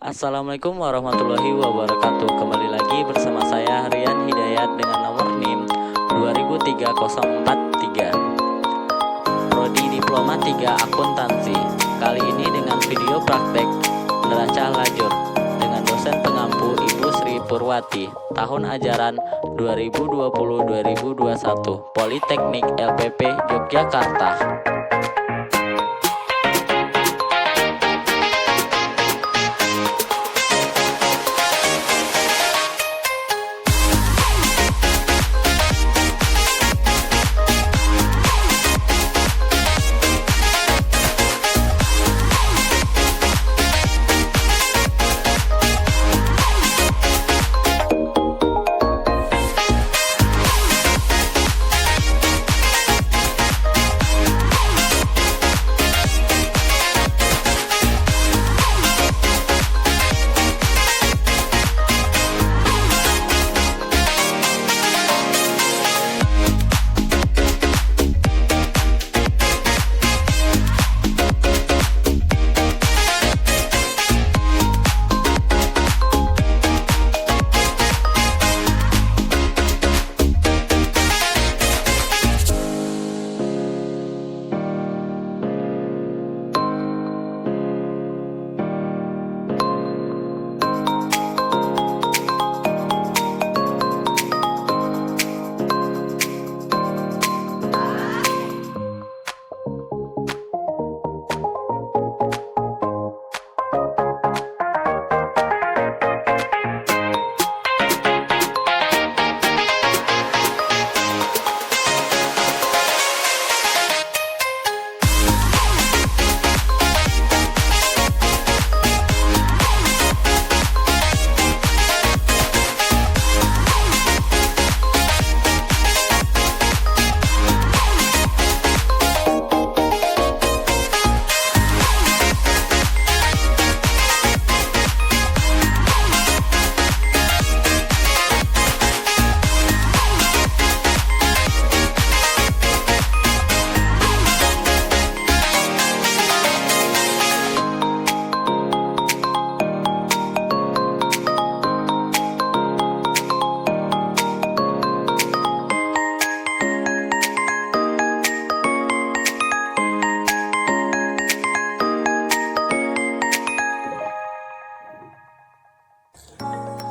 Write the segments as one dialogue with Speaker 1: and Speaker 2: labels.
Speaker 1: Assalamualaikum warahmatullahi wabarakatuh. Kembali lagi bersama saya Rian Hidayat dengan nomor NIM 23043. Prodi Diploma 3 Akuntansi. Kali ini dengan video praktek neraca lajur dengan dosen pengampu Ibu Sri Purwati. Tahun ajaran 2020-2021 Politeknik LPP Yogyakarta.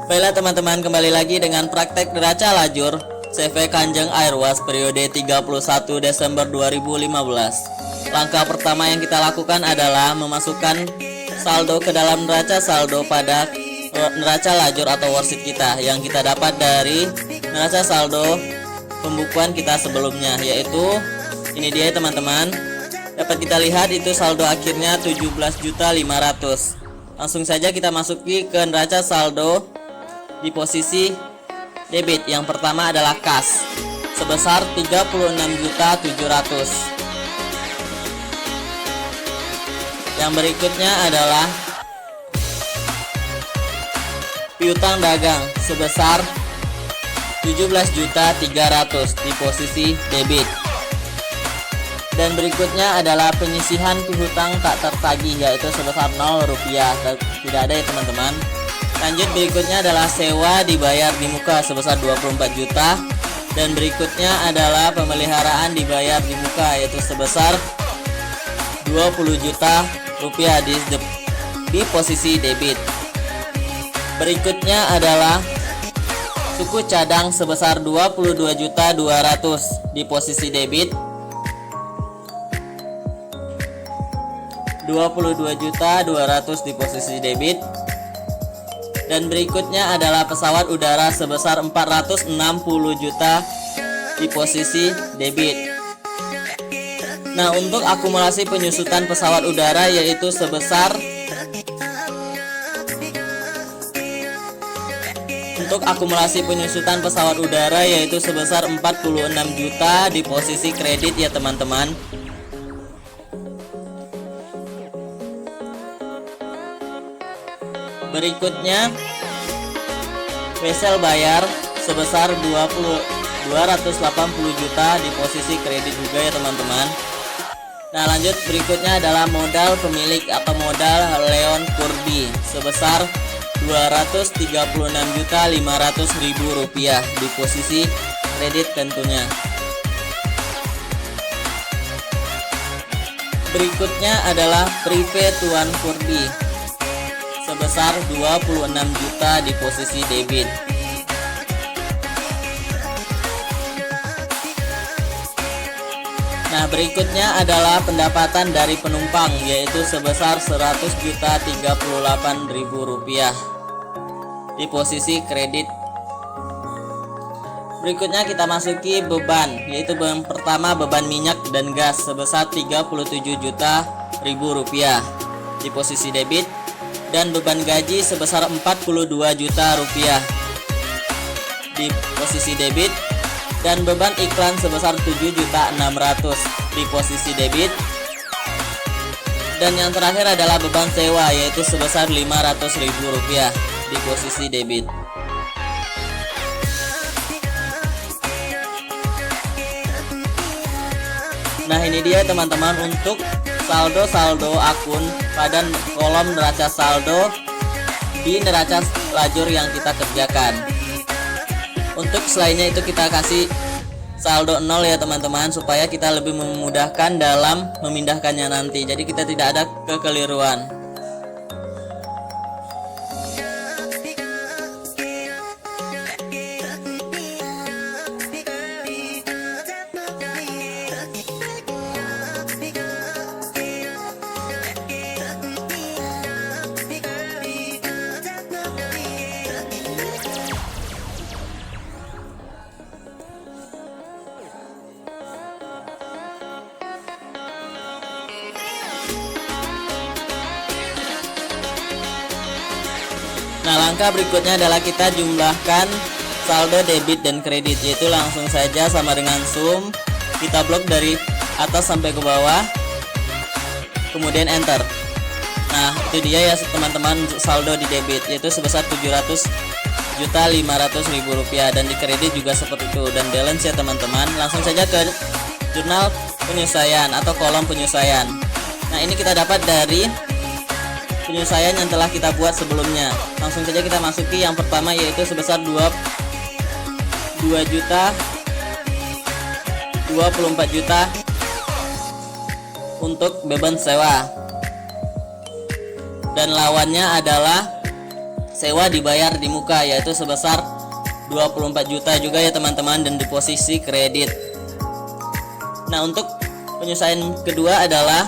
Speaker 2: Baiklah teman-teman, kembali lagi dengan praktek neraca lajur CV Kanjeng Airwas periode 31 Desember 2015. Langkah pertama yang kita lakukan adalah memasukkan saldo ke dalam neraca saldo pada neraca lajur atau worksheet kita yang kita dapat dari neraca saldo pembukuan kita sebelumnya, yaitu ini dia teman-teman. Dapat kita lihat itu saldo akhirnya 17.500. Langsung saja kita masuki ke neraca saldo di posisi debit. Yang pertama adalah kas sebesar 36.700. Yang berikutnya adalah piutang dagang sebesar 17.300 di posisi debit. Dan berikutnya adalah penyisihan pihutang tak tertagih, yaitu sebesar 0 rupiah. Tidak ada ya teman-teman. Lanjut, berikutnya adalah sewa dibayar di muka sebesar 24 juta. Dan berikutnya adalah pemeliharaan dibayar di muka, yaitu sebesar 20 juta rupiah di posisi debit. Berikutnya adalah suku cadang sebesar 22.200 di posisi debit. 22.200 di posisi debit. Dan berikutnya adalah pesawat udara sebesar 460 juta di posisi debit. Nah, untuk akumulasi penyusutan pesawat udara yaitu sebesar 46 juta di posisi kredit ya teman-teman. Berikutnya wesel bayar sebesar 280 juta di posisi kredit juga ya teman-teman. Nah, lanjut berikutnya adalah modal pemilik atau modal Leon Kurdi sebesar Rp236.500.000 di posisi kredit tentunya. Berikutnya adalah Prive Tuan Kurdi sebesar 26 juta di posisi debit. Nah, berikutnya adalah pendapatan dari penumpang, yaitu sebesar Rp100.038.000 di posisi kredit. Berikutnya kita masuki beban, yaitu beban pertama beban minyak dan gas sebesar Rp37 juta di posisi debit, dan beban gaji sebesar Rp42 juta di posisi debit, dan beban iklan sebesar Rp7.600.000 di posisi debit. Dan yang terakhir adalah beban sewa, yaitu sebesar Rp500.000 di posisi debit. Nah, ini dia teman-teman untuk saldo akun pada kolom neraca saldo di neraca lajur yang kita kerjakan. Untuk selainnya itu kita kasih saldo 0 ya teman-teman, supaya kita lebih memudahkan dalam memindahkannya nanti. Jadi kita tidak ada kekeliruan. Nah, langkah berikutnya adalah kita jumlahkan saldo debit dan kredit, yaitu langsung saja sama dengan sum, kita blok dari atas sampai ke bawah, kemudian enter. Nah, itu dia ya teman-teman saldo di debit, yaitu sebesar Rp700.500.000, dan di kredit juga seperti itu. Dan balance ya teman-teman, langsung saja ke jurnal penyesuaian atau kolom penyesuaian. Nah, ini kita dapat dari penyesuaian yang telah kita buat sebelumnya. Langsung saja kita masuki yang pertama, yaitu sebesar 24 juta untuk beban sewa, dan lawannya adalah sewa dibayar di muka, yaitu sebesar 24 juta juga ya teman-teman, dan di posisi kredit. Nah, untuk penyesuaian kedua adalah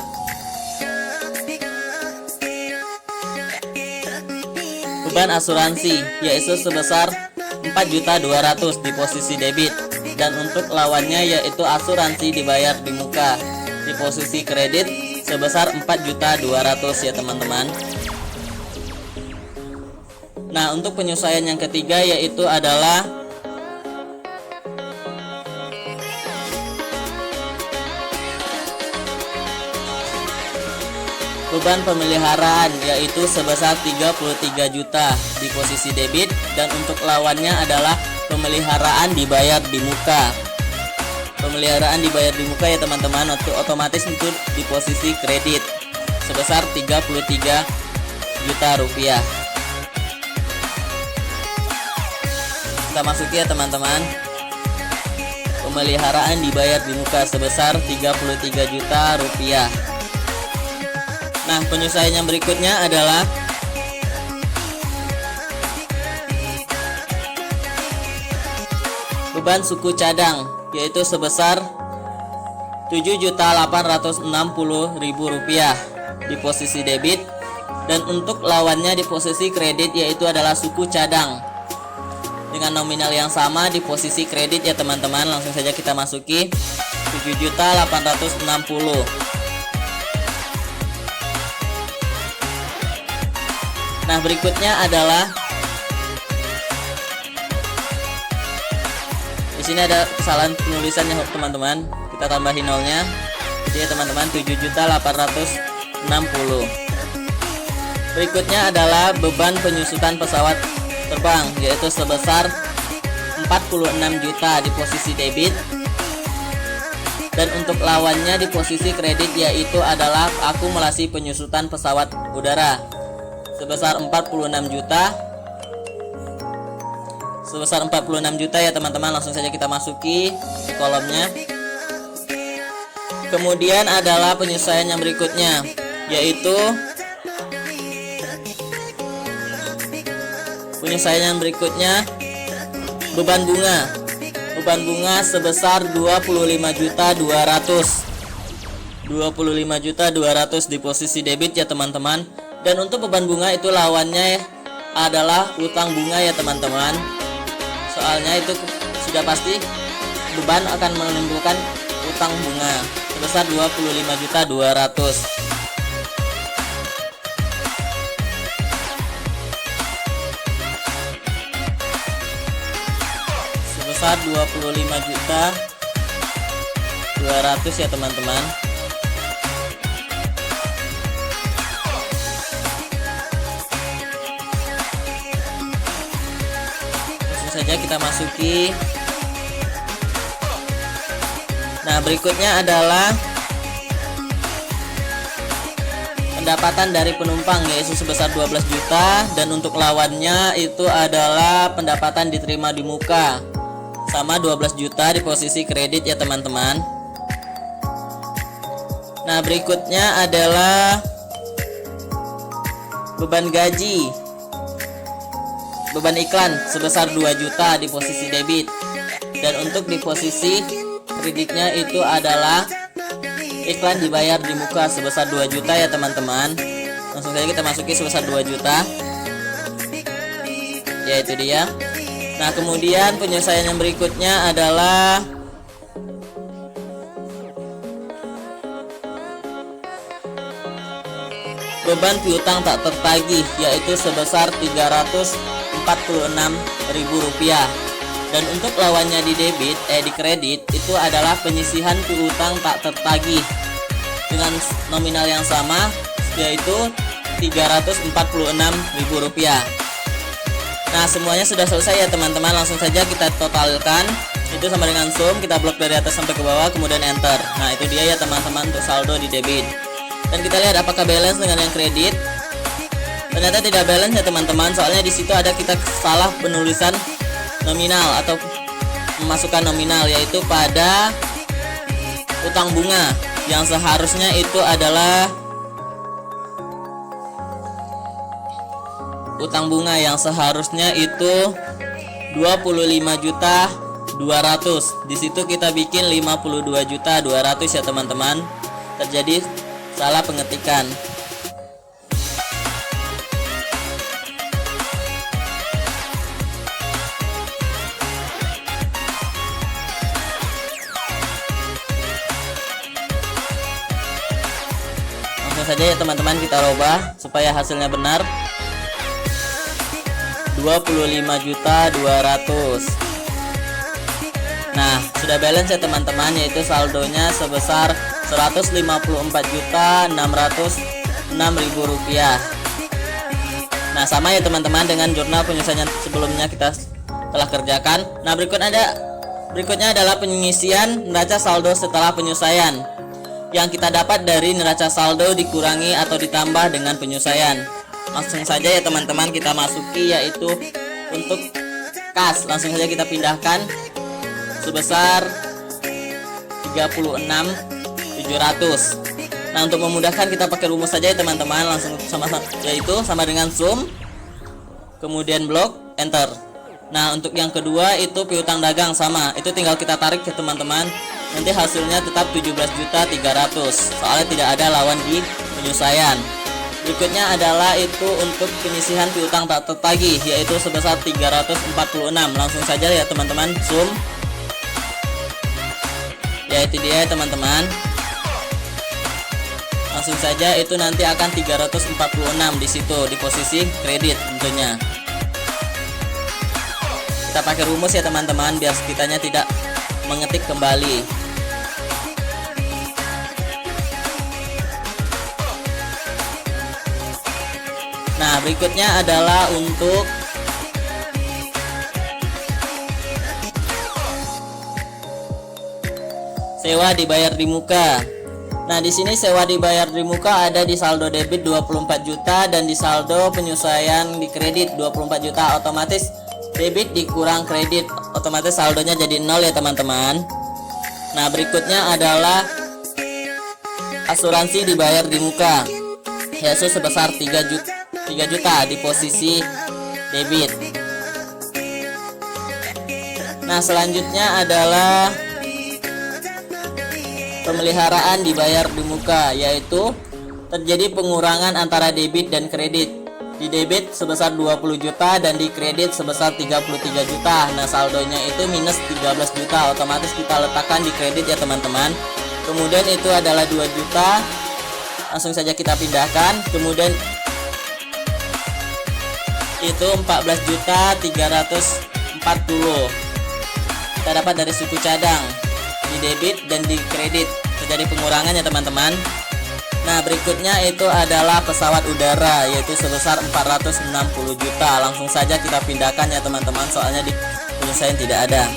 Speaker 2: beban asuransi, yaitu sebesar 4.200.000 di posisi debit, dan untuk lawannya yaitu asuransi dibayar di muka di posisi kredit sebesar 4.200.000 ya teman-teman. Nah, untuk penyesuaian yang ketiga yaitu adalah beban pemeliharaan, yaitu sebesar 33 juta di posisi debit, dan untuk lawannya adalah pemeliharaan dibayar di muka. Pemeliharaan dibayar di muka ya teman-teman, otomatis untuk di posisi kredit sebesar 33 juta rupiah. Kita masuki ya teman-teman, pemeliharaan dibayar di muka sebesar 33 juta rupiah. Nah, penyesuaian yang berikutnya adalah beban suku cadang, yaitu sebesar Rp7.860.000 di posisi debit, dan untuk lawannya di posisi kredit yaitu adalah suku cadang dengan nominal yang sama di posisi kredit ya teman-teman. Langsung saja kita masuki 7.860. Nah, berikutnya adalah di sini ada kesalahan penulisan ya teman-teman, kita tambahin nolnya. Jadi ya teman-teman 7.860. Berikutnya adalah beban penyusutan pesawat terbang, yaitu sebesar 46 juta di posisi debit, Dan untuk lawannya di posisi kredit yaitu adalah akumulasi penyusutan pesawat udara sebesar 46 juta. Sebesar 46 juta ya teman-teman, langsung saja kita masuki kolomnya. Kemudian adalah penyesuaian yang berikutnya, yaitu beban bunga. Beban bunga sebesar 25.200 di posisi debit ya teman-teman. Dan untuk beban bunga itu lawannya adalah utang bunga ya teman-teman. Soalnya itu sudah pasti beban akan menimbulkan utang bunga sebesar 25.200. Sebesar 25.200 ya teman-teman. Langsung saja kita masuki. Nah, berikutnya adalah pendapatan dari penumpang yaitu sebesar 12 juta, dan untuk lawannya itu adalah pendapatan diterima di muka sama 12 juta di posisi kredit ya teman-teman. Nah, berikutnya adalah beban gaji, beban iklan sebesar 2 juta di posisi debit, dan untuk di posisi kreditnya itu adalah iklan dibayar di muka sebesar 2 juta ya teman-teman. Langsung saja kita masuki sebesar 2 juta. Ya, itu dia. Nah, kemudian penyelesaian yang berikutnya adalah beban piutang tak tertagih yaitu sebesar Rp346.000. Dan untuk lawannya di di kredit itu adalah penyisihan piutang tak tertagih dengan nominal yang sama yaitu Rp346.000. Nah, semuanya sudah selesai ya teman-teman. Langsung saja kita totalkan. Itu sama dengan sum, kita blok dari atas sampai ke bawah kemudian enter. Nah, itu dia ya teman-teman untuk saldo di debit. Dan kita lihat apakah balance dengan yang kredit. Ternyata tidak balance ya teman-teman, soalnya di situ ada kita salah penulisan nominal atau memasukkan nominal yaitu pada utang bunga yang seharusnya itu adalah utang bunga yang seharusnya itu 25.200.000. Di situ kita bikin 52.200.000 ya teman-teman. Terjadi salah pengetikan. Saja ya teman-teman, kita rubah supaya hasilnya benar. 25.200.000. Nah, sudah balance ya teman-teman, yaitu saldonya sebesar Rp154.606.000. Nah, sama ya teman-teman dengan jurnal penyelesaian sebelumnya kita telah kerjakan. Nah, berikutnya adalah pengisian neraca saldo setelah penyelesaian yang kita dapat dari neraca saldo dikurangi atau ditambah dengan penyelesaian. Langsung saja ya teman-teman kita masuki, yaitu untuk kas. Langsung saja kita pindahkan sebesar 36.700. Nah, untuk memudahkan kita pakai rumus saja ya teman-teman, langsung sama dengan sum kemudian blok enter. Nah, untuk yang kedua itu piutang dagang sama, itu tinggal kita tarik ya teman-teman. Nanti hasilnya tetap 17.300.000 soalnya tidak ada lawan di penyelesaian. Berikutnya adalah itu untuk penyisihan piutang tak tertagih yaitu sebesar 346. Langsung saja ya teman-teman sum. Ya, itu dia ya teman-teman. Langsung saja itu nanti akan 346 di situ di posisi kredit tentunya. Kita pakai rumus ya teman-teman biar kitanya tidak mengetik kembali. Nah, berikutnya adalah untuk sewa dibayar di muka. Nah, di sini sewa dibayar di muka ada di saldo debit 24 juta dan di saldo penyesuaian di kredit 24 juta. Otomatis debit dikurang kredit, otomatis saldonya jadi 0 ya teman-teman. Nah, berikutnya adalah asuransi dibayar di muka, yaitu sebesar 3 juta di posisi debit. Nah, selanjutnya adalah pemeliharaan dibayar di muka, yaitu terjadi pengurangan antara debit dan kredit. Di debit sebesar 20 juta dan di kredit sebesar 33 juta. Nah, saldonya itu minus 13 juta. Otomatis kita letakkan di kredit ya teman-teman. Kemudian itu adalah 2 juta. Langsung saja kita pindahkan. Kemudian itu 14 juta 340. Kita dapat dari suku cadang di debit dan di kredit, terjadi pengurangan ya teman-teman. Nah, berikutnya itu adalah pesawat udara, yaitu sebesar 460 juta. Langsung saja kita pindahkan ya teman-teman, soalnya di penyusuan tidak ada.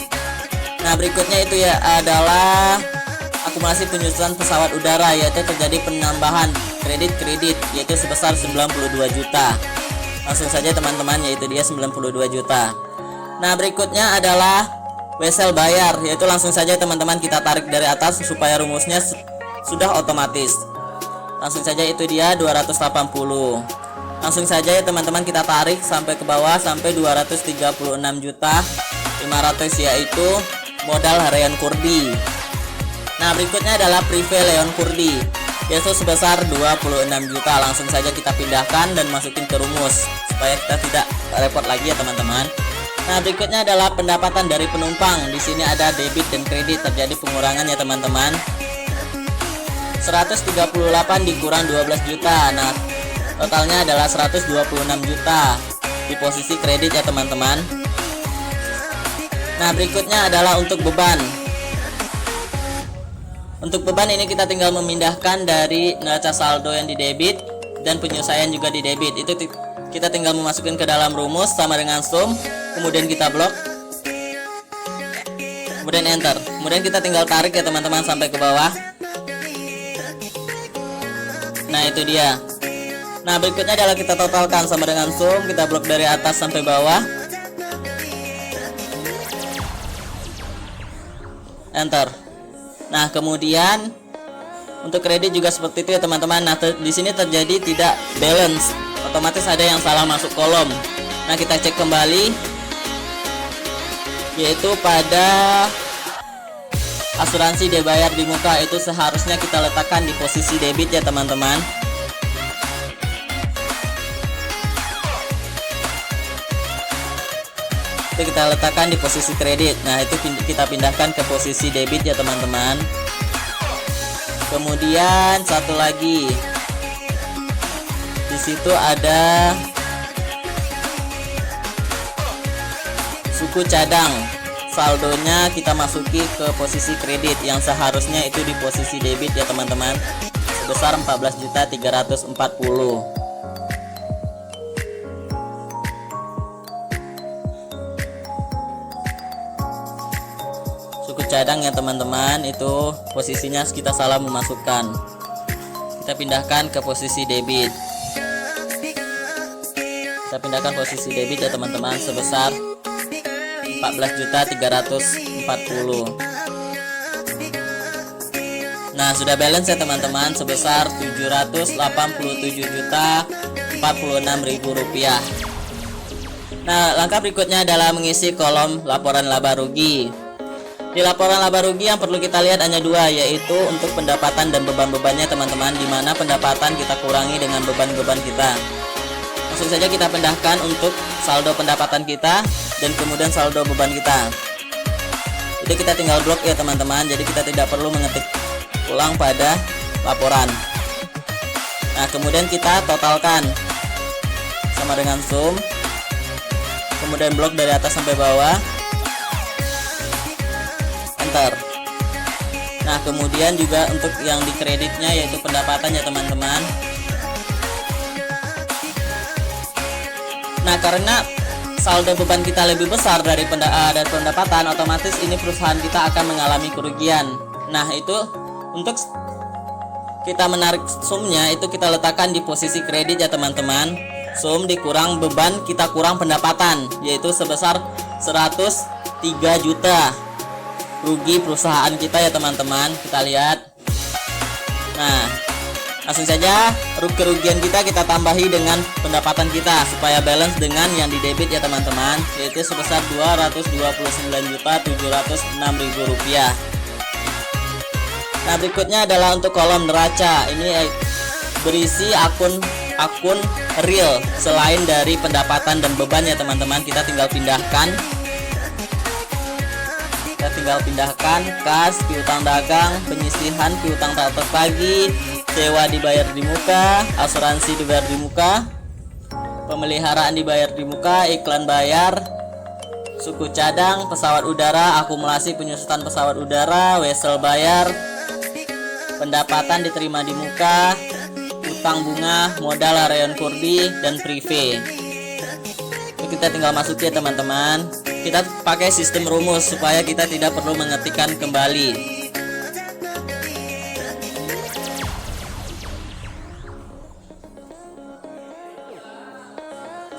Speaker 2: Nah, berikutnya itu ya adalah akumulasi penyusunan pesawat udara, yaitu terjadi penambahan kredit, yaitu sebesar 92 juta. Langsung saja teman-teman, yaitu dia 92 juta. Nah, berikutnya adalah wesel bayar, yaitu langsung saja teman-teman kita tarik dari atas supaya rumusnya sudah otomatis. Langsung saja itu dia 280. Langsung saja ya teman-teman kita tarik sampai ke bawah sampai 236 juta 500, yaitu modal harian Kurdi. Nah, berikutnya adalah prive Leon Kurdi, yaitu sebesar 26 juta. Langsung saja kita pindahkan dan masukin ke rumus supaya kita tidak repot lagi ya teman-teman. Nah, berikutnya adalah pendapatan dari penumpang. Di sini ada debit dan kredit, terjadi pengurangan ya teman-teman. 138 dikurang 12 juta. Nah, totalnya adalah 126 juta di posisi kredit ya teman-teman. Nah, berikutnya adalah untuk beban. Untuk beban ini kita tinggal memindahkan dari neraca saldo yang di debit dan penyelesaian juga di debit. Itu kita tinggal memasukkan ke dalam rumus sama dengan sum, kemudian kita blok, kemudian enter. Kemudian kita tinggal tarik ya teman-teman sampai ke bawah. Nah, itu dia. Nah, berikutnya adalah kita totalkan sama dengan sum, kita blok dari atas sampai bawah, enter. Nah, kemudian untuk kredit juga seperti itu ya teman-teman. Nah, di sini terjadi tidak balance, otomatis ada yang salah masuk kolom. Nah, kita cek kembali, yaitu pada asuransi dibayar di muka, itu seharusnya kita letakkan di posisi debit ya teman-teman. Itu kita letakkan di posisi kredit. Nah, itu kita pindahkan ke posisi debit ya teman-teman. Kemudian satu lagi, di situ ada suku cadang. Saldonya kita masuki ke posisi kredit yang seharusnya itu di posisi debit ya teman-teman, sebesar 14.340. Suku cadang ya teman-teman, itu posisinya kita salah memasukkan. Kita pindahkan ke posisi debit. Kita pindahkan posisi debit ya teman-teman, sebesar 14.340. Nah, sudah balance ya teman-teman, sebesar 787.046.000 rupiah. Nah, langkah berikutnya adalah mengisi kolom laporan laba rugi. Di laporan laba rugi yang perlu kita lihat hanya dua, yaitu untuk pendapatan dan beban-bebannya teman-teman, di mana pendapatan kita kurangi dengan beban-beban kita. Langsung saja kita pindahkan untuk saldo pendapatan kita dan kemudian saldo beban kita. Itu kita tinggal blok ya teman-teman, jadi kita tidak perlu mengetik ulang pada laporan. Nah, kemudian kita totalkan sama dengan sum, kemudian blok dari atas sampai bawah, enter. Nah, kemudian juga untuk yang di kreditnya yaitu pendapatan ya teman-teman. Nah, karena saldo beban kita lebih besar dari pendapatan, otomatis ini perusahaan kita akan mengalami kerugian. Nah, itu untuk kita menarik sumnya itu kita letakkan di posisi kredit ya teman-teman. Sum dikurang beban, kita kurang pendapatan, yaitu sebesar 103 juta rugi perusahaan kita ya teman-teman. Kita lihat. Nah, langsung saja kerugian kita tambahi dengan pendapatan kita supaya balance dengan yang di debit ya teman-teman, yaitu sebesar Rp229.706.000. Nah, berikutnya adalah untuk kolom neraca. Ini berisi akun real selain dari pendapatan dan beban ya teman-teman. Kita tinggal pindahkan kas, piutang dagang, penyisihan, piutang tak tertagih, sewa dibayar di muka, asuransi dibayar di muka, pemeliharaan dibayar di muka, iklan bayar, suku cadang, pesawat udara, akumulasi penyusutan pesawat udara, wesel bayar, pendapatan diterima di muka, utang bunga, modal harian kurdi, dan prive. Ini kita tinggal masuk ya teman-teman. Kita pakai sistem rumus supaya kita tidak perlu mengetikkan kembali.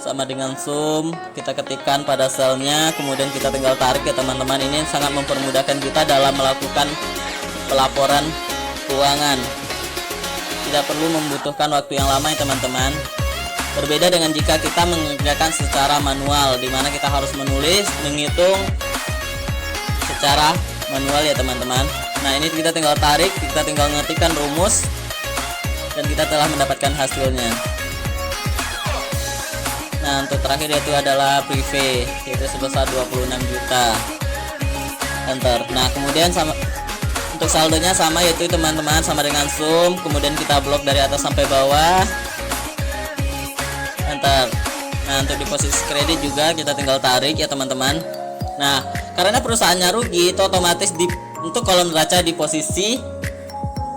Speaker 2: Sama dengan sum, kita ketikkan pada selnya, kemudian kita tinggal tarik ya teman-teman. Ini sangat mempermudahkan kita dalam melakukan pelaporan keuangan. Tidak perlu membutuhkan waktu yang lama ya teman-teman. Berbeda dengan jika kita mengerjakan secara manual, di mana kita harus menulis, menghitung secara manual ya teman-teman. Nah, ini kita tinggal tarik, kita tinggal mengetikkan rumus, dan kita telah mendapatkan hasilnya. Nah, untuk terakhir yaitu adalah prive, yaitu sebesar 26 juta. Enter. Nah, kemudian untuk saldonya sama, yaitu teman-teman sama dengan sum, kemudian kita blok dari atas sampai bawah. Enter. Nah, untuk di posisi kredit juga kita tinggal tarik ya teman-teman. Nah, karena perusahaannya rugi, itu otomatis untuk kolom neraca di posisi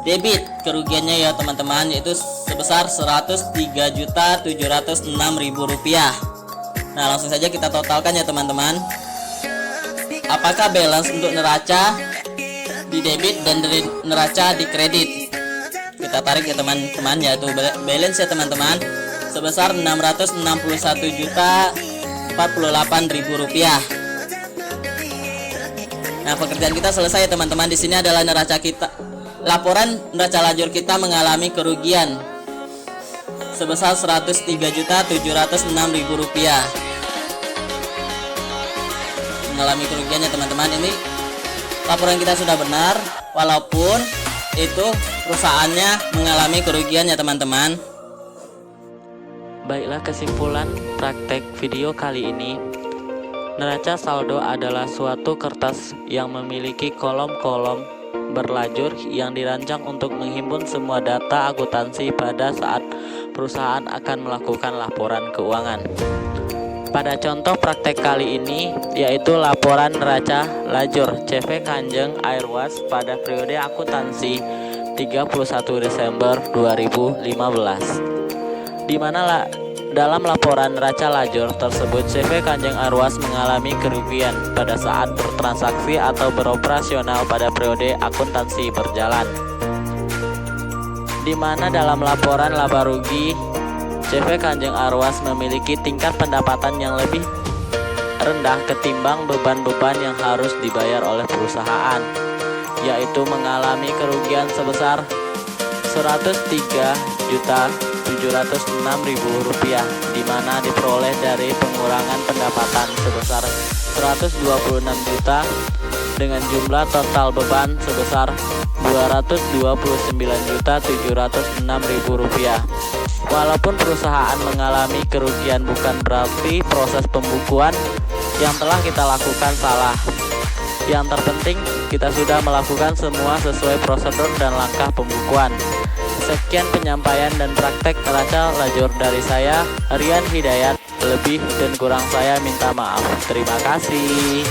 Speaker 2: debit kerugiannya ya teman-teman, yaitu sebesar Rp103.706.000. Nah, langsung saja kita totalkan ya teman-teman. Apakah balance untuk neraca di debit dan dari neraca di kredit? Kita tarik ya teman-teman, yaitu balance ya teman-teman, sebesar Rp661.048.000. Nah, pekerjaan kita selesai ya teman-teman. Di sini adalah neraca kita. Laporan neraca lajur kita mengalami kerugian sebesar Rp103.706.000. Mengalami kerugiannya teman-teman. Ini laporan kita sudah benar, walaupun itu perusahaannya mengalami kerugian ya teman-teman.
Speaker 1: Baiklah, kesimpulan praktek video kali ini. Neraca saldo adalah suatu kertas yang memiliki kolom-kolom berlajur yang dirancang untuk menghimpun semua data akuntansi pada saat perusahaan akan melakukan laporan keuangan. Pada contoh praktek kali ini, yaitu laporan neraca lajur CV Kanjeng Airwas pada periode akuntansi 31 Desember 2015. Di mana dalam laporan neraca lajur tersebut CV Kanjeng Airwas mengalami kerugian pada saat bertransaksi atau beroperasional pada periode akuntansi berjalan. Di mana dalam laporan laba rugi CV Kanjeng Airwas memiliki tingkat pendapatan yang lebih rendah ketimbang beban-beban yang harus dibayar oleh perusahaan, yaitu mengalami kerugian sebesar Rp103.706.000, di mana diperoleh dari pengurangan pendapatan sebesar Rp126 juta dengan jumlah total beban sebesar Rp229.706.000. Walaupun perusahaan mengalami kerugian, bukan berarti proses pembukuan yang telah kita lakukan salah. Yang terpenting, kita sudah melakukan semua sesuai prosedur dan langkah pembukuan. Sekian penyampaian dan praktek neraca lajur dari saya, Rian Hidayat. Lebih dan kurang saya minta maaf. Terima kasih.